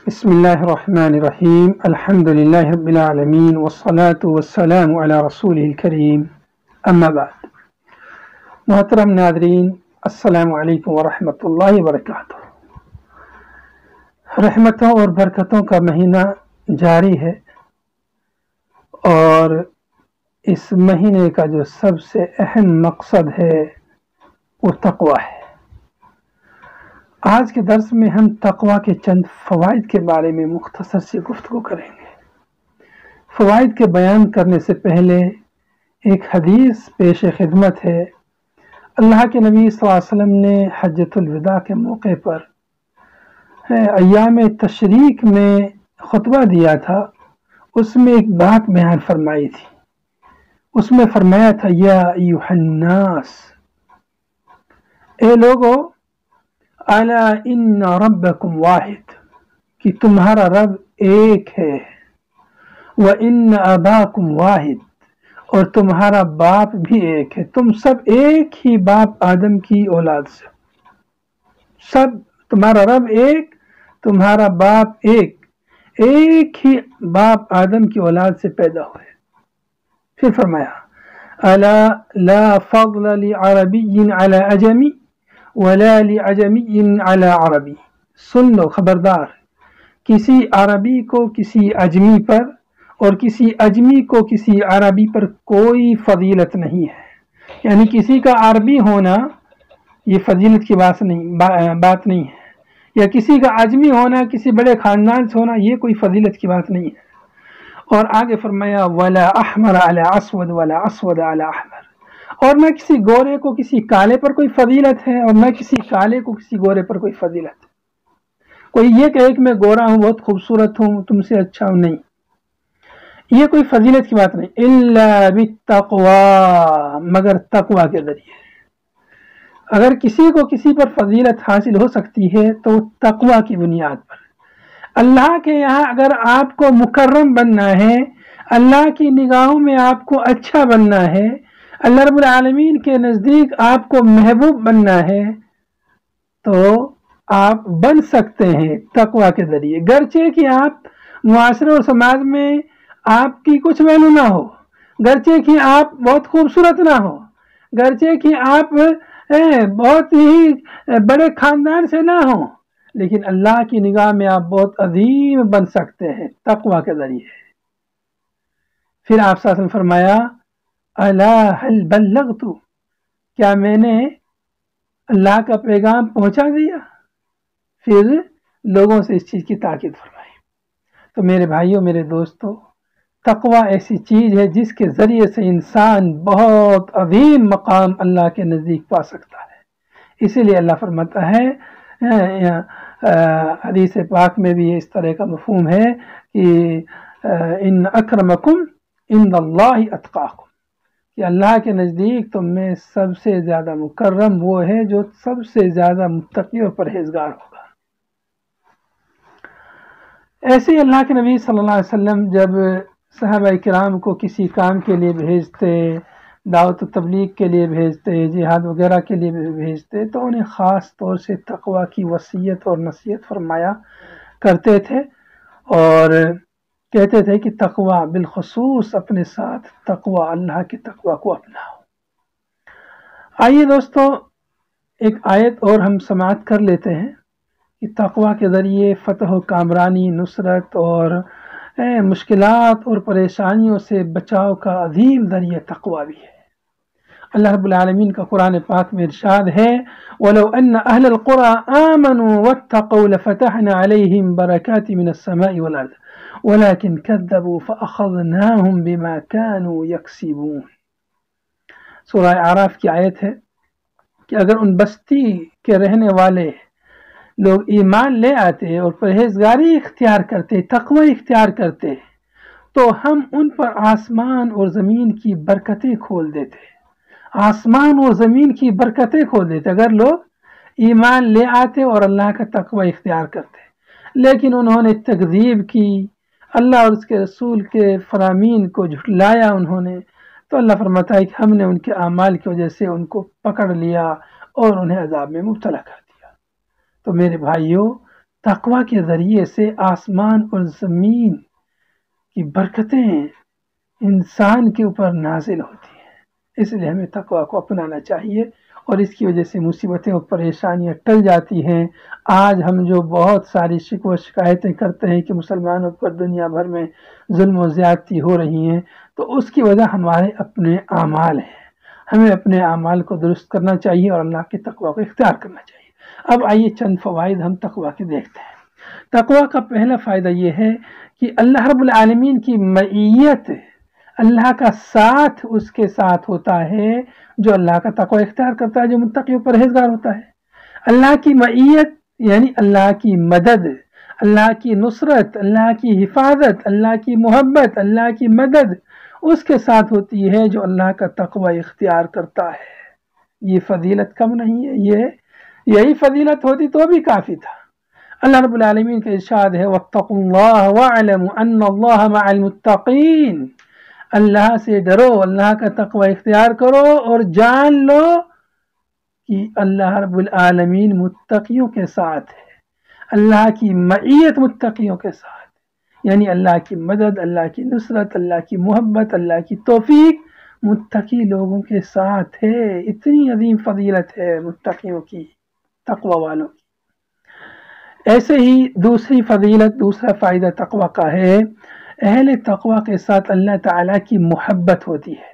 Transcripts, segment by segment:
بسم الله الرحمن الرحيم الحمد لله رب العالمين والصلاة والسلام على رسوله الكريم اما بعد محترم ناظرین السلام علیکم ورحمۃ اللہ وبرکاتہ۔ رحمتوں اور برکتوں کا مہینہ جاری ہے اور اس مہینے کا جو سب سے اہم مقصد ہے وہ تقوی ہے۔ آج کے درس میں ہم تقوی کے چند فوائد کے بارے میں مختصر سی گفتگو کریں گے۔ فوائد کے بیان کرنے سے پہلے ایک حدیث پیش خدمت ہے۔ اللہ کے نبی صلی اللہ علیہ وسلم نے حجۃ الوداع کے موقع پر ایام تشریق میں خطبہ دیا تھا، اس میں ایک بات بیان فرمائی تھی۔ اس میں فرمایا تھا یا ایھا الناس، اے لوگو، الا ان ربکم واحد، کہ تمہارا رب ایک ہے، وان اباکم واحد، اور تمہارا باپ بھی ایک ہے۔ تم سب ایک ہی باپ آدم کی اولاد سے، سب تمہارا رب ایک، تمہارا باپ ایک ہی باپ آدم کی اولاد سے پیدا ہوئے۔ پھر فرمایا الا لا فضل لعربی علی عجمی ولا لعجمی علی عربی، سن لو، خبردار، کسی عربی کو کسی اجمی پر اور کسی اجمی کو کسی عربی پر کوئی فضیلت نہیں ہے۔ یعنی کسی کا عربی ہونا یہ فضیلت کی بات نہیں ہے، یا کسی کا اجمی ہونا، کسی بڑے خاندان سے ہونا، یہ کوئی فضیلت کی بات نہیں ہے۔ اور آگے فرمایا ولا احمر علی اسود ولا اسود علی احمر، اور نہ کسی گورے کو کسی کالے پر کوئی فضیلت ہے اور نہ کسی کالے کو کسی گورے پر کوئی فضیلت ہے۔ کوئی یہ کہے کہ میں گورا ہوں، بہت خوبصورت ہوں، تم سے اچھا ہوں، نہیں، یہ کوئی فضیلت کی بات نہیں۔ الا بالتقوی، مگر تقوی کے ذریعے۔ اگر کسی کو کسی پر فضیلت حاصل ہو سکتی ہے تو تقوی کی بنیاد پر۔ اللہ کے یہاں اگر آپ کو مکرم بننا ہے، اللہ کی نگاہوں میں آپ کو اچھا بننا ہے، اللہ رب العالمین کے نزدیک آپ کو محبوب بننا ہے، تو آپ بن سکتے ہیں تقوی کے ذریعے، گرچہ کہ آپ معاشرے اور سماج میں آپ کی کچھ ویلو نہ ہو، گرچہ کہ آپ بہت خوبصورت نہ ہو، گرچہ کہ آپ بہت ہی بڑے خاندان سے نہ ہوں، لیکن اللہ کی نگاہ میں آپ بہت عظیم بن سکتے ہیں تقوی کے ذریعے۔ پھر آپ صلی اللہ علیہ وسلم فرمایا الا هل بلغت، کیا میں نے اللہ کا پیغام پہنچا دیا؟ پھر لوگوں سے اس چیز کی تاکید فرمائی۔ تو میرے بھائیوں، میرے دوستو، تقوی ایسی چیز ہے جس کے ذریعے سے انسان بہت عظیم مقام اللہ کے نزدیک پا سکتا ہے۔ اسی لیے اللہ فرماتا ہے، حدیث پاک میں بھی اس طرح کا مفہوم ہے کہ ان اکرمکم عند اللہ اتقاکم، کہ اللہ کے نزدیک تم میں سب سے زیادہ مکرم وہ ہے جو سب سے زیادہ متقی اور پرہیزگار ہوگا۔ ایسے ہی اللہ کے نبی صلی اللہ علیہ وسلم جب صحابہ کرام کو کسی کام کے لیے بھیجتے، دعوت و تبلیغ کے لیے بھیجتے، جہاد وغیرہ کے لیے بھیجتے، تو انہیں خاص طور سے تقوی کی وصیت اور نصیحت فرمایا کرتے تھے اور کہتے تھے کہ تقوی بالخصوص اپنے ساتھ تقوی، اللہ کی تقوی کو اپناؤ۔ آئیے دوستو، ایک آیت اور ہم سماعت کر لیتے ہیں کہ تقوی کے ذریعے فتح و کامرانی، نصرت اور مشکلات اور پریشانیوں سے بچاؤ کا عظیم ذریعہ تقوی بھی ہے۔ اللہ رب العالمین کا قرآن پاک میں ارشاد ہے وَلَوْ أَنَّ أَهْلَ الْقُرَىٰ آمَنُوا وَاتَّقَوْا لَفَتَحْنَا عَلَيْهِمْ بَرَكَاتٍ مِنَ السَّمَاءِ وَالْأَرْضِ وَلَكِنْ كَذَّبُوا فَأَخَذْنَاهُمْ بِمَا كَانُوا يَكْسِبُونَ۔ سورہ اعراف کی آیت ہے کہ اگر ان بستی کے رہنے والے لوگ ایمان لے آتے اور پرہیزگاری اختیار کرتے، تقوی اختیار کرتے، تو ہم ان پر آسمان اور زمین کی برکتیں کھول دیتے، آسمان اور زمین کی برکتیں کھول دیتے اگر لوگ ایمان لے آتے اور اللہ کا تقوی اختیار کرتے۔ لیکن انہوں نے تکذیب کی، اللہ اور اس کے رسول کے فرامین کو جھٹلایا انہوں نے، تو اللہ فرماتا ہے کہ ہم نے ان کے اعمال کی وجہ سے ان کو پکڑ لیا اور انہیں عذاب میں مبتلا کر دیا۔ تو میرے بھائیوں، تقوی کے ذریعے سے آسمان اور زمین کی برکتیں انسان کے اوپر نازل ہوتی ہیں، اس لیے ہمیں تقوی کو اپنانا چاہیے، اور اس کی وجہ سے مصیبتیں اور پریشانیاں ٹل جاتی ہیں۔ آج ہم جو بہت ساری شکوہ شکایتیں کرتے ہیں کہ مسلمانوں پر دنیا بھر میں ظلم و زیادتی ہو رہی ہیں، تو اس کی وجہ ہمارے اپنے اعمال ہیں۔ ہمیں اپنے اعمال کو درست کرنا چاہیے اور اللہ کے تقوی کو اختیار کرنا چاہیے۔ اب آئیے چند فوائد ہم تقوی کے دیکھتے ہیں۔ تقوی کا پہلا فائدہ یہ ہے کہ اللہ رب العالمین کی معیت، اللہ کا ساتھ اس کے ساتھ ہوتا ہے جو اللہ کا تقوی اختیار کرتا ہے، جو متقی و پرہیزگار ہوتا ہے۔ اللہ کی معیت یعنی اللہ کی مدد، اللہ کی نصرت، اللہ کی حفاظت، اللہ کی محبت، اللہ کی مدد اس کے ساتھ ہوتی ہے جو اللہ کا تقوی اختیار کرتا ہے۔ یہ فضیلت کم نہیں ہے، یہی فضیلت ہوتی تو بھی کافی تھا۔ اللہ رب العالمین کا ارشاد ہے واتقوا اللہ واعلموا ان اللہ مع المتقین، اللہ سے ڈرو، اللہ کا تقوی اختیار کرو اور جان لو کہ اللہ رب العالمین متقیوں کے ساتھ ہے۔ اللہ کی معیت متقیوں کے ساتھ، یعنی اللہ کی مدد، اللہ کی نصرت، اللہ کی محبت، اللہ کی توفیق متقی لوگوں کے ساتھ ہے۔ اتنی عظیم فضیلت ہے متقیوں کی، تقوی والوں کی۔ ایسے ہی دوسری فضیلت، دوسرا فائدہ تقوی کا ہے، اہل تقوی کے ساتھ اللہ تعالیٰ کی محبت ہوتی ہے۔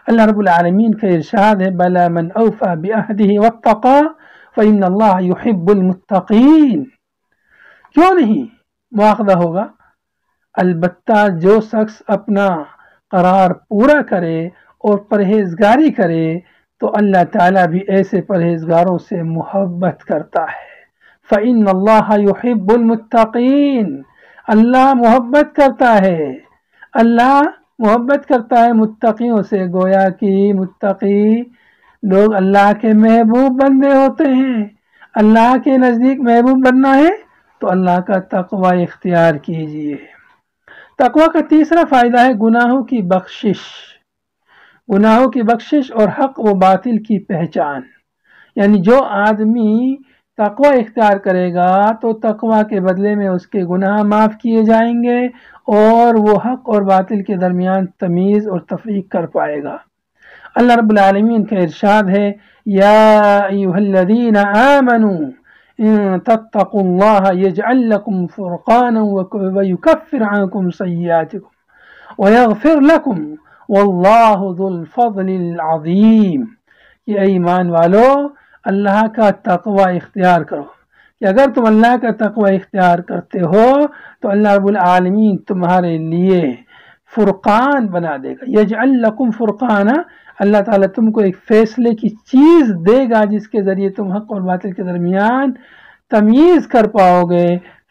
اللہ رب العالمین کا ارشاد ہے بَلَا مَنْ أَوْفَى بِعَهْدِهِ وَاتَّقَى فَإِنَّ اللَّهَ يُحِبُّ الْمُتَّقِينَ، کیوں نہیں مواخذہ ہوگا، البتہ جو شخص اپنا قرار پورا کرے اور پرہیزگاری کرے تو اللہ تعالیٰ بھی ایسے پرہیزگاروں سے محبت کرتا ہے۔ فَإِنَّ اللَّهَ يُحِبُّ الْمُتَّقِينَ، اللہ محبت کرتا ہے، اللہ محبت کرتا ہے متقیوں سے۔ گویا کہ متقی لوگ اللہ کے محبوب بندے ہوتے ہیں۔ اللہ کے نزدیک محبوب بننا ہے تو اللہ کا تقوی اختیار کیجیے۔ تقوی کا تیسرا فائدہ ہے گناہوں کی بخشش، گناہوں کی بخشش اور حق و باطل کی پہچان، یعنی جو آدمی تقوی اختیار کرے گا تو تقوی کے بدلے میں اس کے گناہ معاف کیے جائیں گے اور وہ حق اور باطل کے درمیان تمیز اور تفریق کر پائے گا۔ اللہ رب العالمین کا ارشاد ہے یا ایھا الذین آمنوا ان تتقوا اللہ یجعل لکم فرقانا ویکفر عنکم سیئاتکم ویغفر لکم واللہ ذو الفضل العظیم، کہ اے ایمان والو اللہ کا تقوی اختیار کرو، کہ اگر تم اللہ کا تقوی اختیار کرتے ہو تو اللہ رب العالمین تمہارے لیے فرقان بنا دے گا۔ یجعل لکم فرقانا، اللہ تعالیٰ تم کو ایک فیصلے کی چیز دے گا جس کے ذریعے تم حق اور باطل کے درمیان تمیز کر پاؤ گے،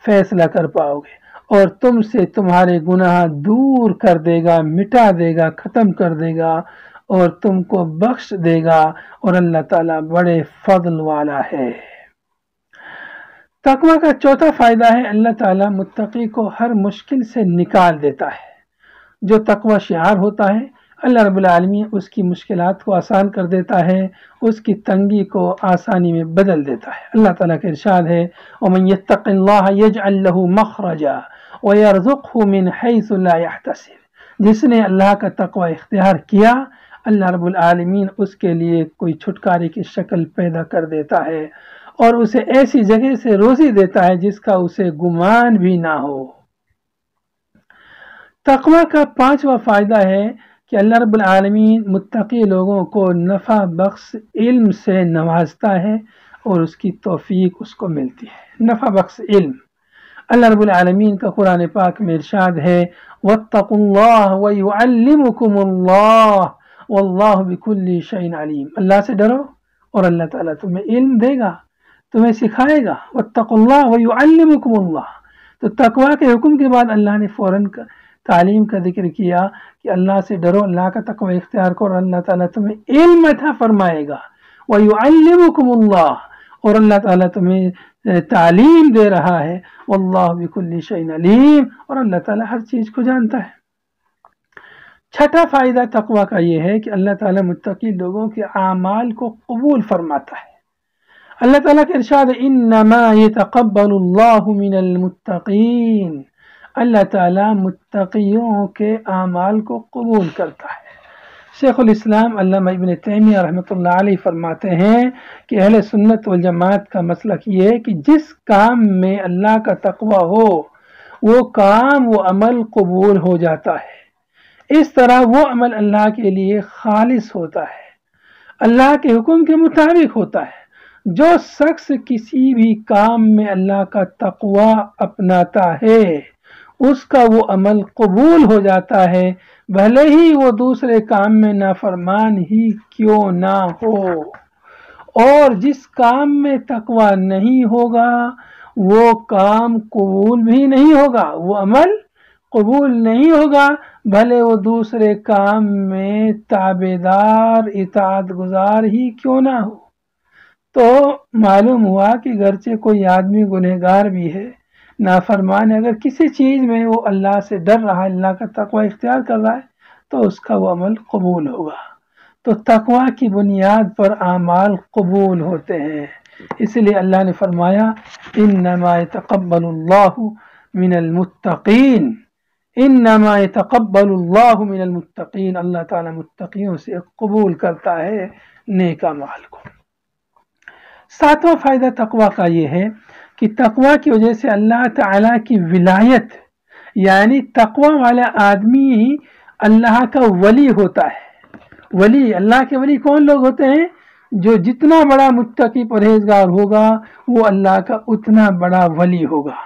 فیصلہ کر پاؤ گے، اور تم سے تمہارے گناہ دور کر دے گا، مٹا دے گا، ختم کر دے گا اور تم کو بخش دے گا، اور اللہ تعالیٰ بڑے فضل والا ہے۔ تقوی کا چوتھا فائدہ ہے اللہ تعالیٰ متقی کو ہر مشکل سے نکال دیتا ہے۔ جو تقوی شعار ہوتا ہے اللہ رب العالمین اس کی مشکلات کو آسان کر دیتا ہے، اس کی تنگی کو آسانی میں بدل دیتا ہے۔ اللہ تعالیٰ کا ارشاد ہے وَمَن يَتَّقِ اللَّهَ يَجْعَل لَّهُ مَخْرَجًا وَيَرْزُقْهُ مِنْ حَيْثُ لَا يَحْتَسِبُ، جس نے اللہ کا تقوی اختیار کیا اللہ رب العالمین اس کے لیے کوئی چھٹکارے کی شکل پیدا کر دیتا ہے اور اسے ایسی جگہ سے روزی دیتا ہے جس کا اسے گمان بھی نہ ہو۔ تقوی کا پانچواں فائدہ ہے کہ اللہ رب العالمین متقی لوگوں کو نفع بخش علم سے نوازتا ہے اور اس کی توفیق اس کو ملتی ہے۔ نفع بخش علم، اللہ رب العالمین کا قرآن پاک میں ارشاد ہے وَاتَّقُوا اللَّهَ وَيُعَلِّمُكُمُ اللَّهُ وَاللَّهُ بِكُلِّ شَيْءٍ عَلِيمٌ، اللہ سے ڈرو اور اللہ تعالیٰ تمہیں علم دے گا، تمہیں سکھائے گا۔ وَاتَّقُوا اللَّهَ وَيُعَلِّمُكُمُ اللَّهُ، تو تقوی کے حکم کے بعد اللہ نے فوراً تعلیم کا ذکر کیا کہ اللہ سے ڈرو، اللہ کا تقوی اختیار کرو، اللہ تعالیٰ تمہیں علم عطا فرمائے گا۔ وَيُعَلِّمُكُمُ اللَّهُ، اور اللہ تعالیٰ تمہیں تعلیم دے رہا ہے۔ وَاللَّهُ بِكُلِّ شَيْءٍ عَلِيمٌ، اور اللہ تعالیٰ ہر چیز کو جانتا ہے۔ چھٹا فائدہ تقوی کا یہ ہے کہ اللہ تعالیٰ متقی لوگوں کے اعمال کو قبول فرماتا ہے۔ اللہ تعالیٰ کا ارشاد انما یتقبل اللہ من المتقین، اللہ تعالیٰ متقیوں کے اعمال کو قبول کرتا ہے۔ شیخ الاسلام علامہ ابن تیمیہ رحمۃ اللہ علیہ فرماتے ہیں کہ اہل سنت والجماعت کا مسلک یہ ہے کہ جس کام میں اللہ کا تقوی ہو وہ کام و عمل قبول ہو جاتا ہے، اس طرح وہ عمل اللہ کے لیے خالص ہوتا ہے، اللہ کے حکم کے مطابق ہوتا ہے۔ جو شخص کسی بھی کام میں اللہ کا تقوی اپناتا ہے اس کا وہ عمل قبول ہو جاتا ہے، بھلے ہی وہ دوسرے کام میں نافرمان ہی کیوں نہ ہو۔ اور جس کام میں تقوی نہیں ہوگا وہ کام قبول بھی نہیں ہوگا، وہ عمل قبول نہیں ہوگا، بھلے وہ دوسرے کام میں تابعدار اطاعت گزار ہی کیوں نہ ہو۔ تو معلوم ہوا کہ گرچہ کوئی آدمی گنہگار بھی ہے، نافرمان ہے، اگر کسی چیز میں وہ اللہ سے ڈر رہا ہے، اللہ کا تقوی اختیار کر رہا ہے تو اس کا وہ عمل قبول ہوگا۔ تو تقوی کی بنیاد پر اعمال قبول ہوتے ہیں، اس لیے اللہ نے فرمایا انما یتقبل اللہ من المتقین، انما یتقبل اللہ من المتقین، اللہ تعالیٰ متقیوں سے قبول کرتا ہے نیک اعمال کو۔ ساتواں فائدہ تقوی کا یہ ہے کہ تقوی کی وجہ سے اللہ تعالیٰ کی ولایت، یعنی تقوی والا آدمی اللہ کا ولی ہوتا ہے۔ ولی، اللہ کے ولی کون لوگ ہوتے ہیں؟ جو جتنا بڑا متقی پرہیزگار ہوگا وہ اللہ کا اتنا بڑا ولی ہوگا۔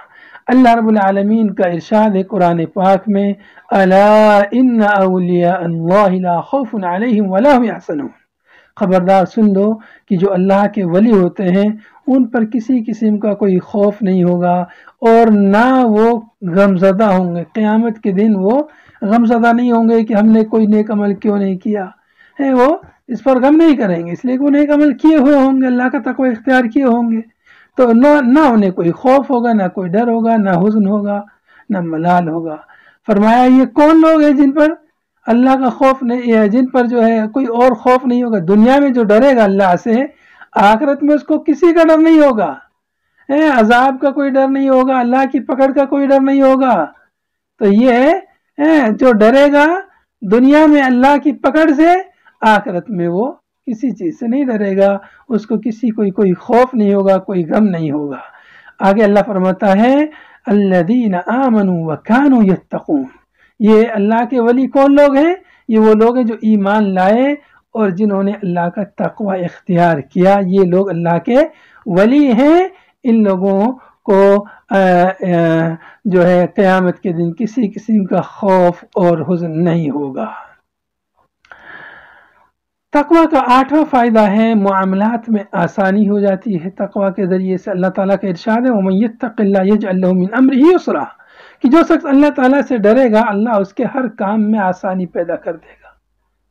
اللہ رب العالمین کا ارشاد ہے قرآن پاک میں الا ان اولیاء اللہ لا خوف علیہم ولا هم یحزنون، خبردار سن لو کہ جو اللہ کے ولی ہوتے ہیں ان پر کسی قسم کا کوئی خوف نہیں ہوگا اور نہ وہ غمزدہ ہوں گے۔ قیامت کے دن وہ غمزدہ نہیں ہوں گے کہ ہم نے کوئی نیک عمل کیوں نہیں کیا ہے، وہ اس پر غم نہیں کریں گے، اس لیے کہ وہ نیک عمل کیے ہوئے ہوں گے، اللہ کا تقوی اختیار کیے ہوں گے، تو نہ انہیں کوئی خوف ہوگا، نہ کوئی ڈر ہوگا، نہ حزن ہوگا، نہ ملال ہوگا۔ فرمایا یہ کون لوگ ہیں جن پر اللہ کا خوف نہیں ہے، جن پر جو ہے کوئی اور خوف نہیں ہوگا۔ دنیا میں جو ڈرے گا اللہ سے، آخرت میں اس کو کسی کا ڈر نہیں ہوگا، عذاب کا کوئی ڈر نہیں ہوگا، اللہ کی پکڑ کا کوئی ڈر نہیں ہوگا۔ تو یہ جو ڈرے گا دنیا میں اللہ کی پکڑ سے، آخرت میں وہ کسی چیز سے نہیں ڈرے گا، اس کو کسی کوئی خوف نہیں ہوگا، کوئی غم نہیں ہوگا۔ آگے اللہ فرماتا ہے الذین آمنوا وکانوا یتقون، یہ اللہ کے ولی کون لوگ ہیں؟ یہ وہ لوگ ہیں جو ایمان لائے اور جنہوں نے اللہ کا تقوی اختیار کیا، یہ لوگ اللہ کے ولی ہیں۔ ان لوگوں کو جو ہے قیامت کے دن کسی قسم کا خوف اور حزن نہیں ہوگا۔ تقوی کا آٹھواں فائدہ ہے معاملات میں آسانی ہو جاتی ہے۔ تقوی کے ذریعے سے اللہ تعالیٰ کا ارشاد ہے وَمَن يَتَّقِ اللَّهَ يَجْعَلْ لَهُ مِنْ أَمْرِهِ يُسْرًا، کہ جو شخص اللہ تعالیٰ سے ڈرے گا اللہ اس کے ہر کام میں آسانی پیدا کر دے گا۔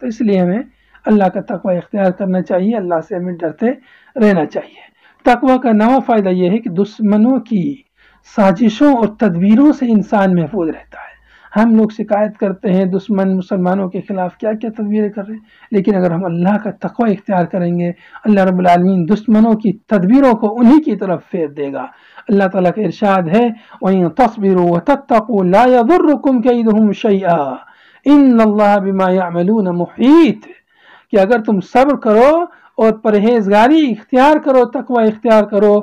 تو اس لیے ہمیں اللہ کا تقوی اختیار کرنا چاہیے، اللہ سے ہمیں ڈرتے رہنا چاہیے۔ تقوی کا نواں فائدہ یہ ہے کہ دشمنوں کی سازشوں اور تدبیروں سے انسان محفوظ رہتا ہے۔ ہم لوگ شکایت کرتے ہیں دشمن مسلمانوں کے خلاف کیا کیا تدبیریں کر رہے ہیں، لیکن اگر ہم اللہ کا تقوی اختیار کریں گے اللہ رب العالمین دشمنوں کی تدبیروں کو انہی کی طرف پھیر دے گا۔ اللہ تعالیٰ کا ارشاد ہے وَإِن تَصْبِرُوا وَتَتَّقُوا لَا يَضُرُّكُمْ كَيْدُهُمْ شَيْئًا إِنَّ اللَّهَ بِمَا يَعْمَلُونَ مُحِيطٌ، کہ اگر تم صبر کرو اور پرہیزگاری اختیار کرو، تقوی اختیار کرو،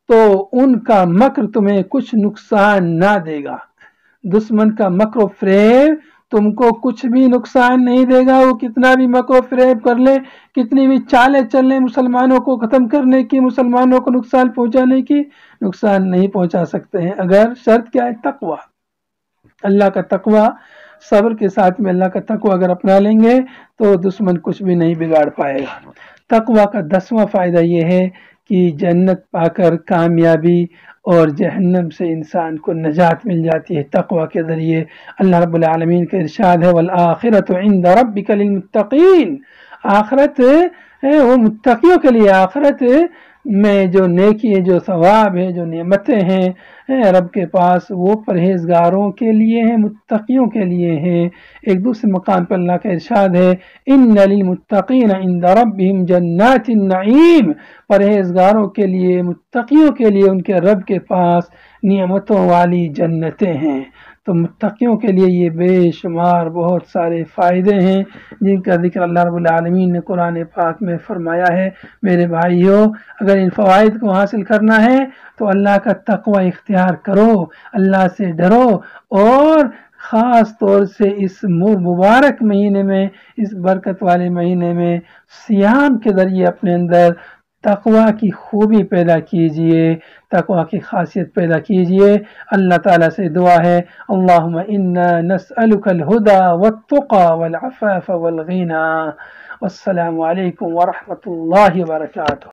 تو ان کا مکر تمہیں کچھ نقصان نہ دے گا۔ دشمن کا مکر و فریب تم کو کچھ بھی نقصان نہیں دے گا، وہ کتنا بھی مکر و فریب کر لے، کتنی بھی چالیں چل لیں مسلمانوں کو ختم کرنے کی، مسلمانوں کو نقصان پہنچانے کی، نقصان نہیں پہنچا سکتے ہیں۔ اگر شرط کیا ہے؟ تقوی، اللہ کا تقوی، صبر کے ساتھ میں اللہ کا تقوی اگر اپنا لیں گے تو دشمن کچھ بھی نہیں بگاڑ پائے گا۔ تقوی کا 10واں فائدہ یہ ہے کہ جنت پا کر کامیابی اور جہنم سے انسان کو نجات مل جاتی ہے تقوی کے ذریعے۔ اللہ رب العالمین کا ارشاد ہے وَالْآخِرَةُ عِنْدَ رَبِّكَ لِلْمُتَّقِينَ، آخرت وہ متقیوں کے لیے، آخرت میں جو نیکی ہے، جو ثواب ہے، جو نعمتیں ہیں، ہے رب کے پاس وہ پرہیزگاروں کے لیے ہیں، متقیوں کے لیے ہیں۔ ایک دوسرے مقام پر اللہ کا ارشاد ہے ان للمتقین عند ربهم جنات النعیم، پرہیزگاروں کے لیے، متقیوں کے لیے ان کے رب کے پاس نعمتوں والی جنتیں ہیں۔ تو متقیوں کے لیے یہ بے شمار بہت سارے فائدے ہیں جن کا ذکر اللہ رب العالمین نے قرآن پاک میں فرمایا ہے۔ میرے بھائیوں، اگر ان فوائد کو حاصل کرنا ہے تو اللہ کا تقوی اختیار کرو، اللہ سے ڈرو، اور خاص طور سے اس مبارک مہینے میں، اس برکت والے مہینے میں صیام کے ذریعے اپنے اندر تقوی کی خوبی پیدا کیجئے، تقوی کی خاصیت پیدا کیجئے۔ اللہ تعالیٰ سے دعا ہے اللہم انا نسألک الہدی والتقی والعفاف والغنی۔ والسلام علیکم ورحمۃ اللہ وبرکاتہ۔